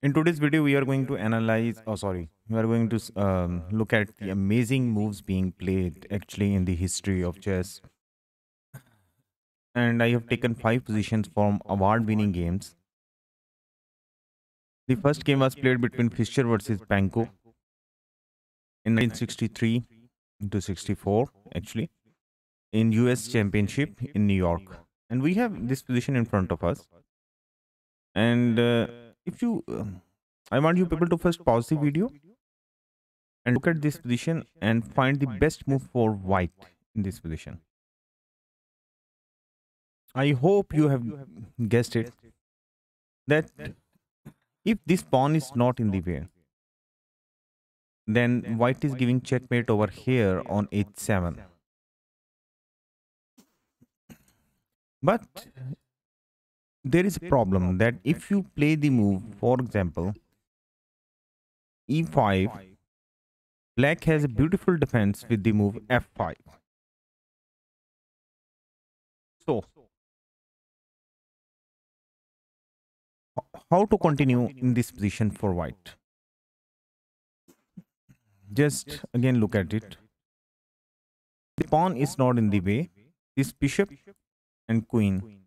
In today's video, we are going to analyze, we are going to look at the amazing moves being played actually in the history of chess. And I have taken five positions from award winning games. The first game was played between Fischer versus Panko in 1963 to 64, actually, in US Championship in New York. And we have this position in front of us. And if you, I want you people to first pause the video and look at this position and find the best move for white in this position. I hope you have guessed it that if this pawn is not in the way, then white is giving checkmate over here on h7. But there is a problem that if you play the move, for example, e5, black has a beautiful defense with the move f5. So, how to continue in this position for white? Just again look at it. The pawn is not in the way. This bishop and queen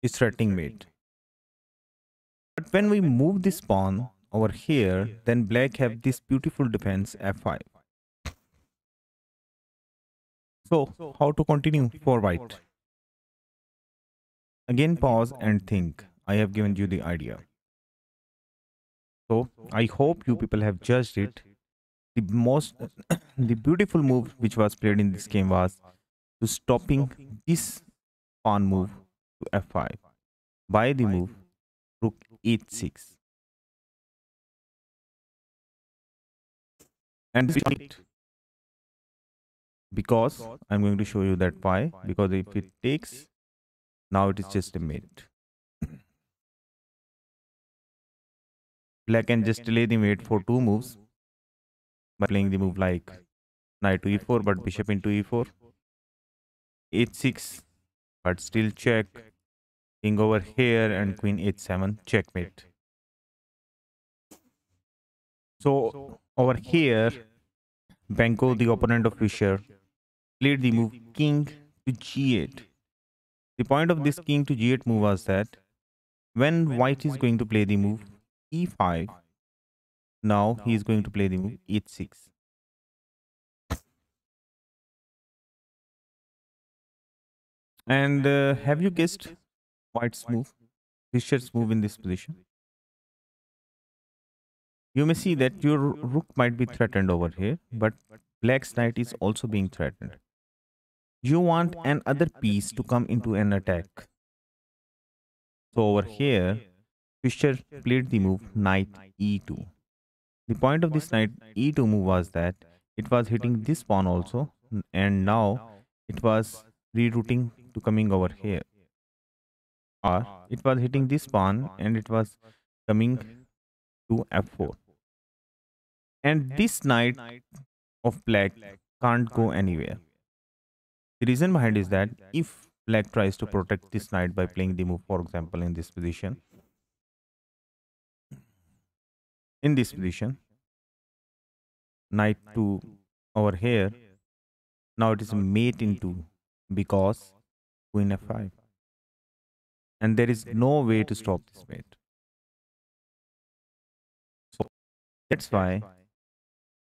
is threatening mate. But when we move this pawn over here, then black have this beautiful defense f5. So, how to continue for white? Again, pause and think. I have given you the idea. So, I hope you people have judged it. The most, the beautiful move which was played in this game was to stopping this pawn move to f5 by the move rook h6. And this is it, because I'm going to show you that why. Because if it takes, now it is just a mate. Black can just delay the mate for two moves by playing the move like knight to e4, but bishop into e4, h6, but still check, king over here, and queen h7, checkmate. So over here, Benko, the opponent of Fischer, played the move king to g8. The point of this king to g8 move was that when white is going to play the move e5, now he is going to play the move h6. And have you guessed white's move, Fischer's move in this position? You may see that your rook might be threatened over here, but black's knight is also being threatened. You want another piece to come into an attack. So over here, Fischer played the move knight e2. The point of this knight e2 move was that it was hitting this pawn also, and now it was rerouting to coming over here. Or it was hitting this pawn and it was coming to f4. And this knight of black can't go anywhere. The reason behind is that if black tries to protect this knight by playing the move, for example, in this position, knight to over here, now it is mate into because queen f5. And there is no way to stop this mate. So that's why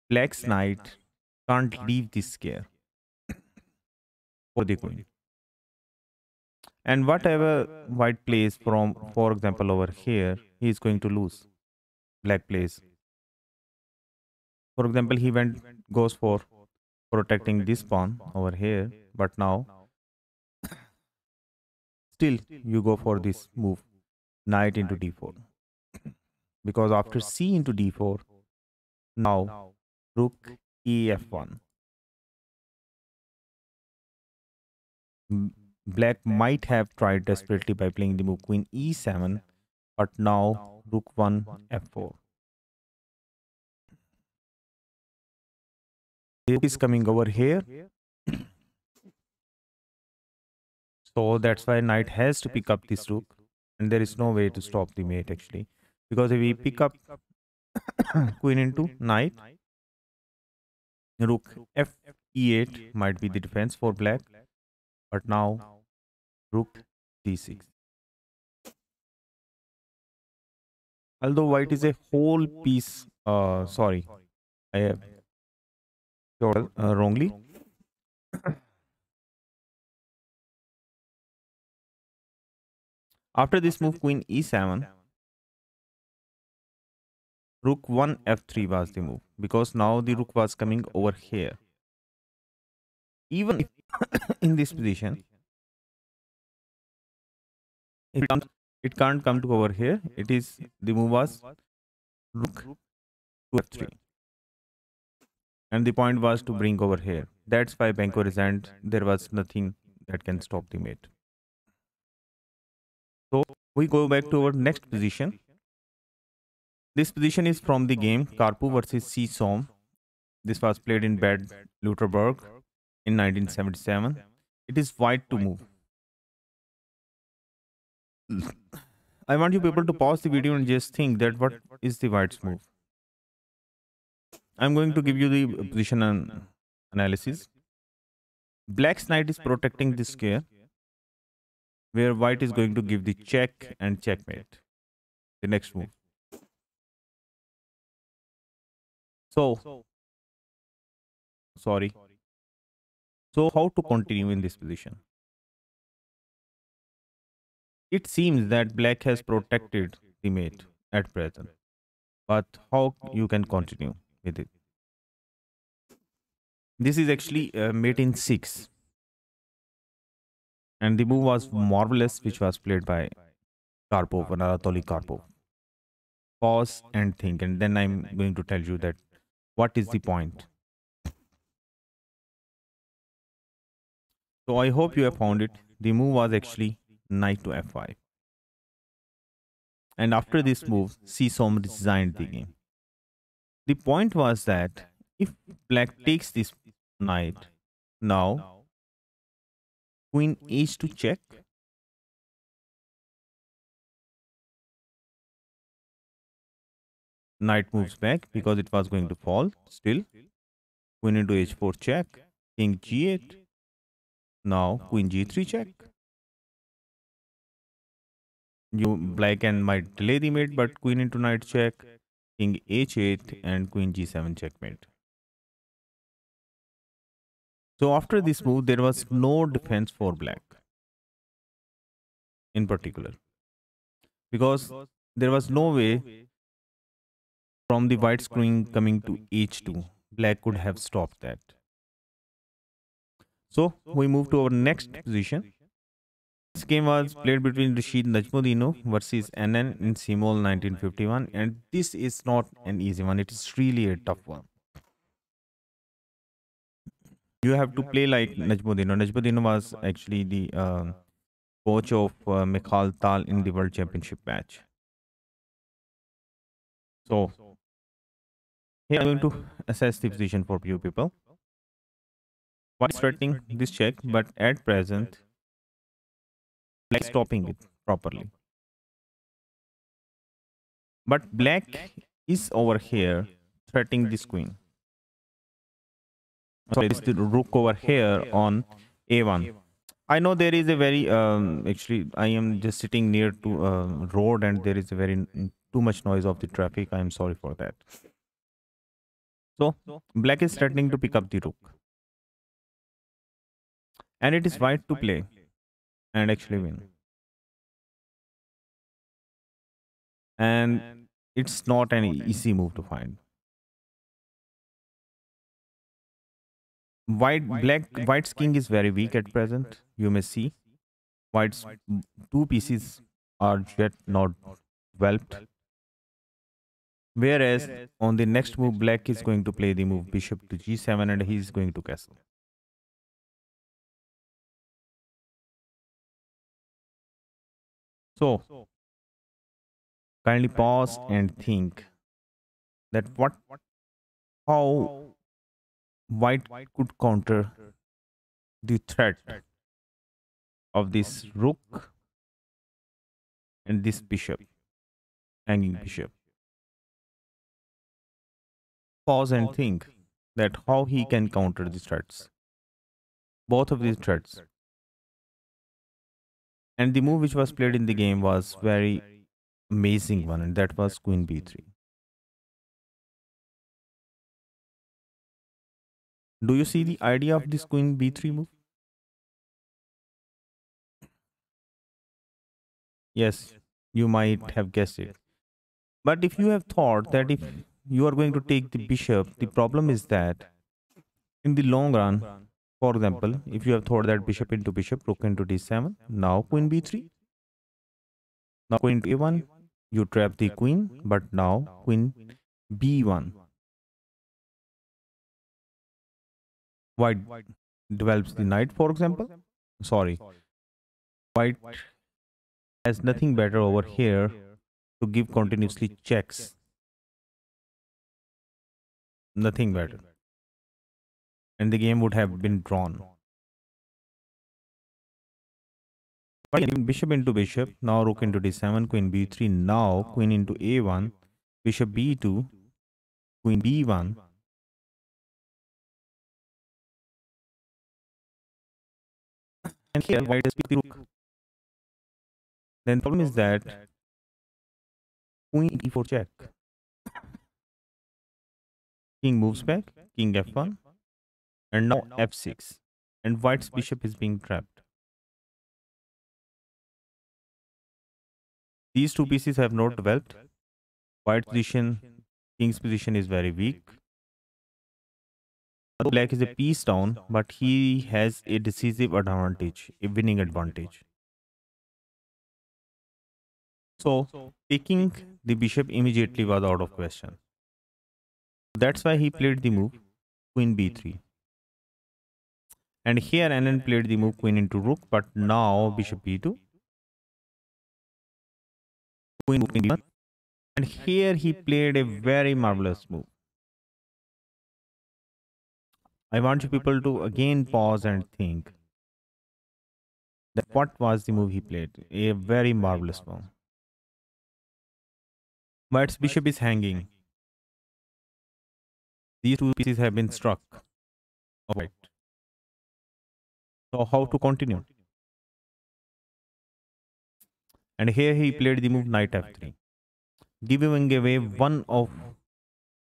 black's knight can't leave this square for the queen. And whatever white plays from, for example, over here, he is going to lose. Black plays. For example, he goes for protecting this pawn over here, but now still you go for this move, knight into d4. Because after c into d4, now rook ef1. Black might have tried desperately by playing the move queen e7, but now rook 1 f4. The rook is coming over here. So that's why knight has to pick up this rook, and there is no way to stop the mate actually. Because if we pick up queen into knight, rook f e8 might be the defense for black, but now rook d6. Although white is a whole piece, sorry, I have told wrongly. After this move, queen e7, rook 1 f3 was the move because now the rook was coming over here. Even if in this position, it can't, it can't come to over here. It is the move was rook to f3, and the point was to bring over here. That's why Benko resigned. There was nothing that can stop the mate. So we go back to our next position. This position is from the game Karpov versus C. Som. This was played in Bad Luterberg in 1977. It is white to move. I want you people to pause the video and just think that what is the white's move. I'm going to give you the position analysis. Black's knight is protecting this square, where white is going to give the check and checkmate. The next move. So, sorry. So, how to continue in this position? It seems that black has protected the mate at present, but how you can continue with it? This is actually mate in 6, and the move was marvelous, which was played by Karpov, Anatoly Karpov. Pause and think, and then I'm going to tell you that what is the point. So I hope you have found it. The move was actually knight to f5. And after this move, Seesom resigned the game. The point was that if black takes this knight, now queen h to check, knight moves back because it was going to fall still. Queen into h4 check, king g8, now queen g3 check. You black and might delay the mate, but queen into knight check, king h8 and queen g7 checkmate. So after this move, there was no defense for black in particular, because there was no way from the white queen coming to h2, black could have stopped that. So we move to our next position. This game was played between Rashid Najmuddinov versus NN in Simol 1951, and this is not an easy one. It is really a tough one. You have to play like Najmuddinov. Najmuddinov was actually the coach of Mikhal Tal in the World Championship match. So here I'm going to assess the position for you people. White is threatening this check, but at present, black is stopping it properly. But black is over here threatening this queen. Sorry, this is the rook over here on a1. I know there is a very actually I am just sitting near to road and there is a very too much noise of the traffic. I am sorry for that. So black is threatening to pick up the rook, and it is white to play and actually win. And it's not an easy move to find. White's king is very weak at present. You may see white's two pieces are yet not developed. Whereas on the next move, black is going to play the move bishop to g7 and he is going to castle. So kindly pause and think that how white could counter the threat of this rook and this bishop. hanging bishop. Pause and think that how he can counter these threats. Both of these threats. And the move which was played in the game was very amazing one, and that was queen b3. Do you see the idea of this queen b3 move? Yes, you might have guessed it. But if you have thought that if you are going to take the bishop, the problem is that in the long run, for example, if you have thought that bishop into bishop, rook into d7, now queen b3, now queen into a1, you trap the queen, but now queen b1. White develops the knight, for example. Sorry, white has nothing better over here to give continuously checks. Nothing better. And the game would have been drawn. But again, bishop into bishop, now rook into d7, queen b3, now queen into a1, bishop b2, queen b1. And here white has picked the rook. Then the problem is that queen e4 check. King moves back, king f1, and now f6. And white's bishop is being trapped. These two pieces have not developed. White's position, king's position is very weak. Black is a piece down, but he has a decisive advantage, a winning advantage. So, taking the bishop immediately was out of question. That's why he played the move queen b3. And here Anand played the move queen into rook, but now bishop b2, queen b1. And here he played a very marvelous move. I want you people to again pause and think that what was the move he played. A very marvelous move. White's bishop is hanging. These two pieces have been struck. Right. So how to continue? And here he played the move knight f3, giving away one of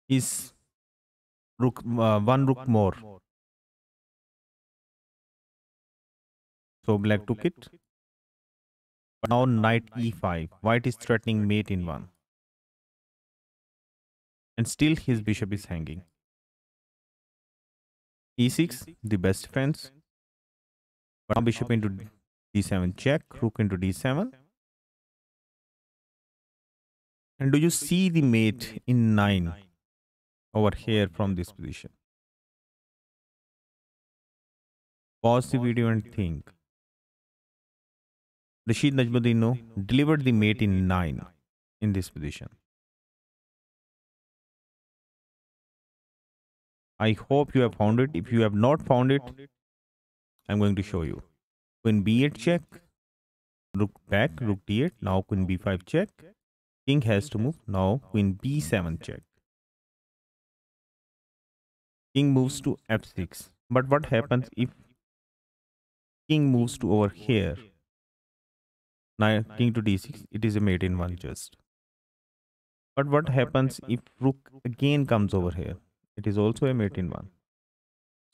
his rook, one rook more. So black took it. But now knight e5. White is threatening mate in one. And still his bishop is hanging. e6, the best defense. But now bishop into d7 check, rook into d7. And do you see the mate in 9 over here from this position? Pause the video and think. Rashid Najmuddin delivered the mate in 9 in this position. I hope you have found it. If you have not found it, I'm going to show you. Queen b8 check, rook back, rook d8, now queen b5 check. King has to move, now queen b7 check. King moves to f6. But what happens if king moves to over here? Now king to d6, it is a mate in one just. But what happens if rook again comes over here? It is also a mate in one.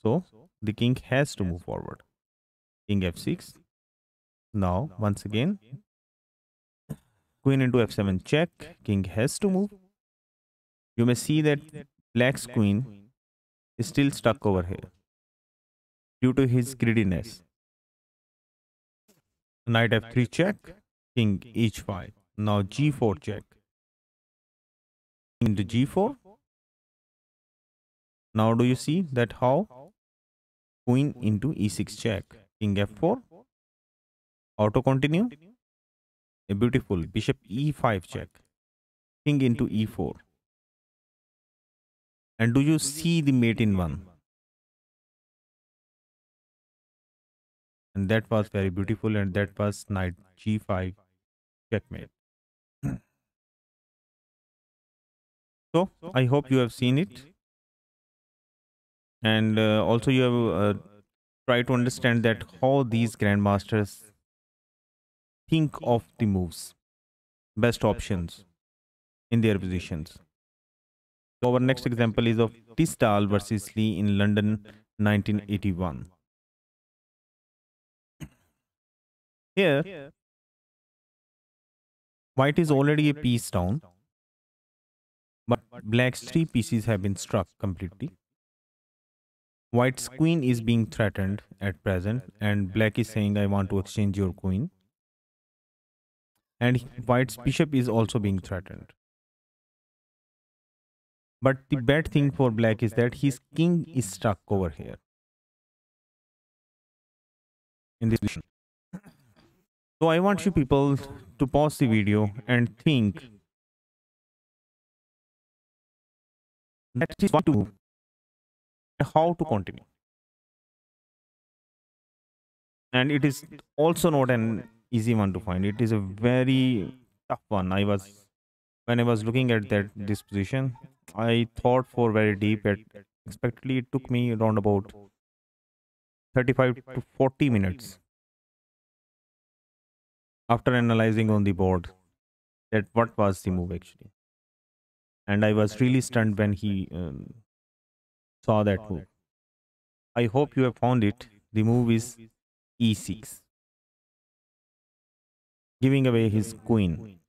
So the king has to move forward. King f6. Now once again, queen into f7 check. King has to move. You may see that black's queen is still stuck over here due to his greediness. Knight f3 check. King h5. Now g4 check. Into g4. Now do you see that how? Queen into e6 check. King f4. Auto continue. A beautiful bishop e5 check. King into e4. And do you see the mate in one? And that was very beautiful, and that was knight g5 checkmate. So I hope you have seen it, and also you have tried to understand that how these grandmasters think of the moves, best options in their positions. So our next example is of Tisdale versus Lee in London 1981. Here, white is already a piece down, but black's three pieces have been struck completely. White's queen is being threatened at present, and black is saying, I want to exchange your queen. And white's bishop is also being threatened. But the bad thing for black is that his king is stuck over here in this position. So I want you people to pause the video and think that is what to move, how to continue. And it is also not an easy one to find. It is a very tough one. When I was looking at that this position, I thought for very deep. At expectedly, it took me around about 35 to 40 minutes after analyzing on the board that what was the move actually. And I was really stunned when he saw that move. I hope you have found it. The move is e6, giving away his queen.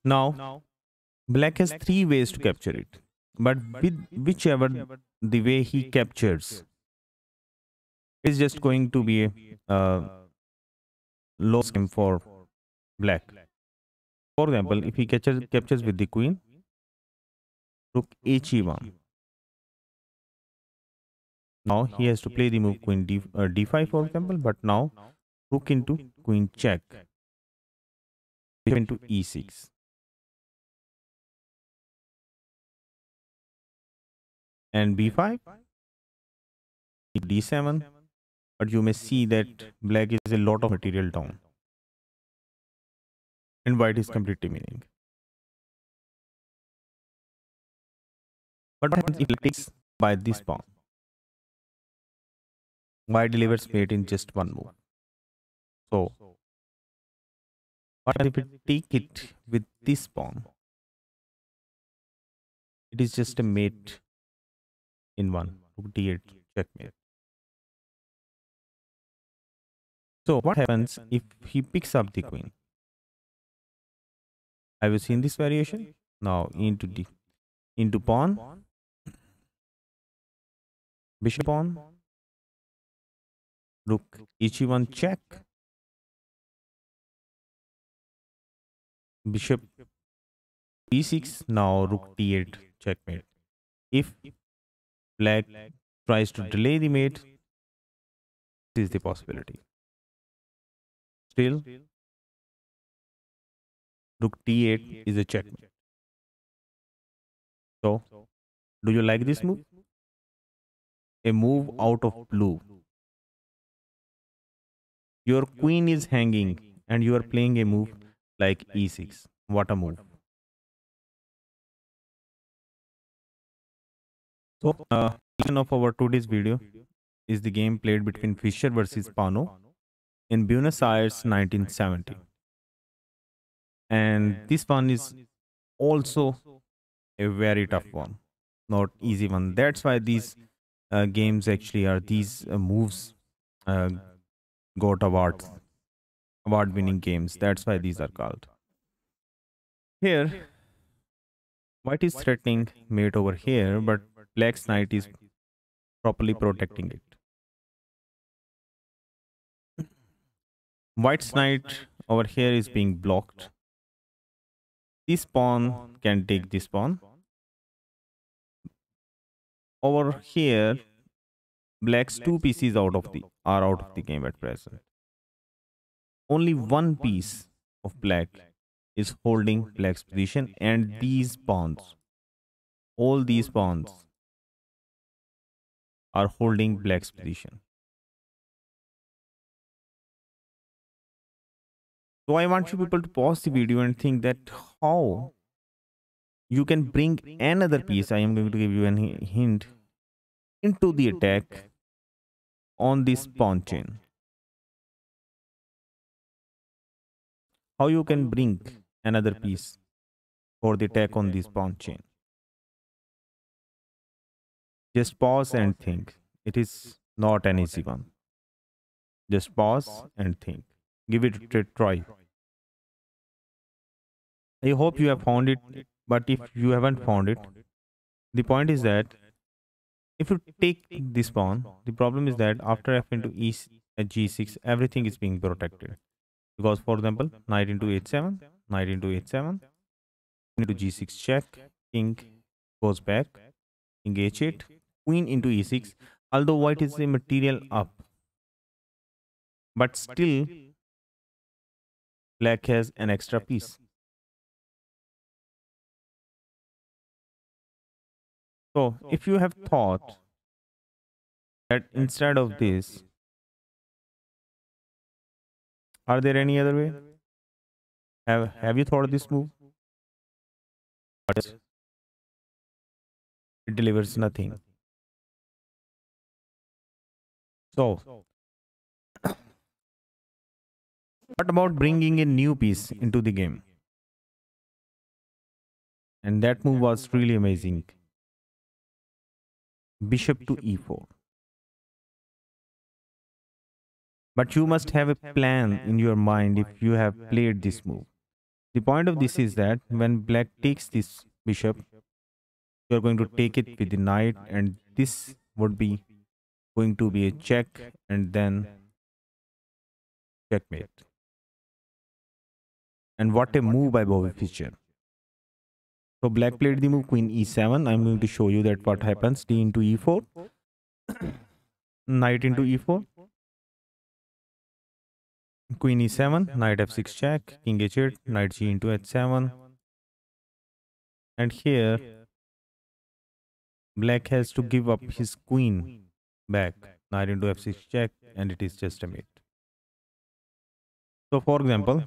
Now, black has three ways to capture it, but with whichever the way he captures is just going to be a low game for black. For example, if he captures with the queen, rook he1. Now he has to play the move queen d5 for example, but now rook into queen check, bishop into e6, and b5, d7. But you may see that black is a lot of material down, and white is completely winning. But what happens if black takes by this pawn? White delivers mate in just one move. So what if we take it with this pawn? It is just a mate in one. Rook d8 checkmate. So what happens if he picks up the queen? Have you seen this variation? Now into pawn, bishop pawn, rook h1 check, bishop e6. Now rook d8 checkmate. If black tries to delay the mate, this is the possibility. Still, rook d8 is a checkmate. So, do you like this move? A move out of blue. Your queen is hanging and you are playing a move like e6. What a move. So, of our today's video is the game played between Fischer versus Pano in Buenos Aires 1970. And this one is also a very tough one, not easy one. That's why these games actually are these moves uh, got award winning games. That's why these are called. Here, white is threatening mate over here, but black's knight is properly protecting it. White's knight over here is being blocked. This pawn can take this pawn. Over here, black's two pieces are out of the game at present. Only one piece of black is holding black's position, and these pawns, all these pawns are holding black's position. So I want you people to pause the video and think that how you can bring another piece. I am going to give you a hint into the attack on this pawn chain. How you can bring another piece for the attack on this pawn chain? Just pause and think. It is not an easy one. Just pause and think. Give it a try. I hope you have found it, but if you haven't found it, the point is that if you take this pawn, the problem is that after f into e at g6, everything is being protected. Because, for example, knight into h7, knight into h7, into g6 check, king goes back, king h8, queen into e6. Although white is a material up, but still black has an extra piece. So if you have thought that instead of this, are there any other way? Have you thought of this move? But it delivers nothing. So what about bringing a new piece into the game? And that move was really amazing. Bishop to e4. But you must have a plan in your mind if you have played this move. The point of this is that when black takes this bishop, you are going to take it with the knight, and this would be going to be a check and then checkmate. And what a move by Bobby Fischer. So black played the move queen e7. I'm going to show you that what happens. D into e4. Knight into e4. Queen e7. Knight f6 check. King h8. Knight g into h7. And here black has to give up his queen back. Knight into f6 check. And it is just a mate. So for example,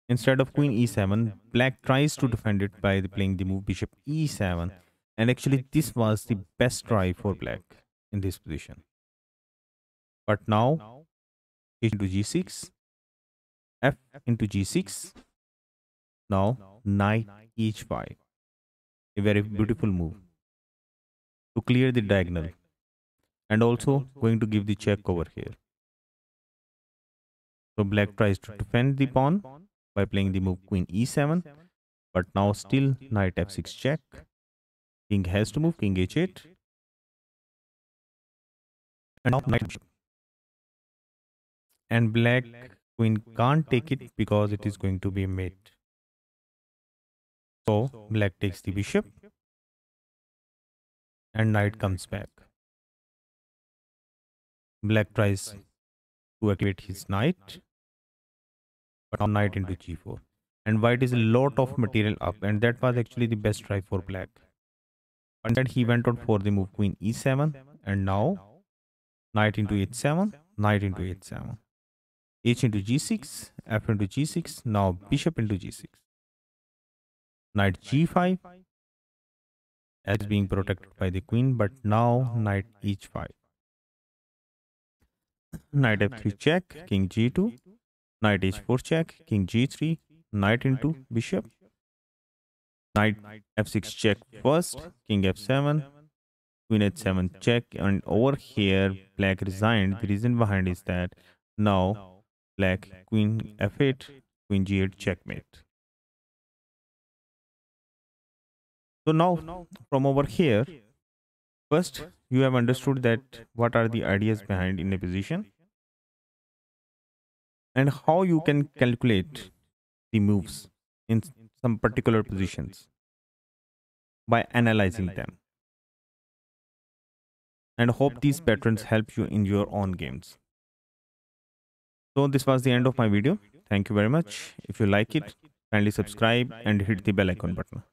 instead of queen e7, black tries to defend it by playing the move bishop e7. And actually this was the best try for black in this position. But now h into g6, f into g6, now knight h5. A very beautiful move to clear the diagonal and also going to give the check over here. So black tries to defend the pawn by playing the move queen e7, but now still knight f6 check. King has to move, king h8. And now knight bishop. And black queen can't take it because it is going to be a mate. So black takes the bishop and knight comes back. Black tries to activate his knight, but now knight into g4. And white is a lot of material up, and that was actually the best try for black. And then he went on for the move queen e7, and now knight into h7, knight into h7. H into g6, f into g6, now bishop into g6. Knight g5 as being protected by the queen, but now knight h5. Knight f3 check, king g2, knight h4 check, king g3, knight into bishop, knight f6 check first, king f7, queen h7 check, and over here black resigned. The reason behind is that now black queen f8, queen g8 checkmate. So now from over here, first you have understood that what are the ideas behind in a position and how you can calculate the moves in some particular positions by analyzing them. And hope these patterns help you in your own games. So this was the end of my video. Thank you very much. If you like it, kindly subscribe and hit the bell icon button.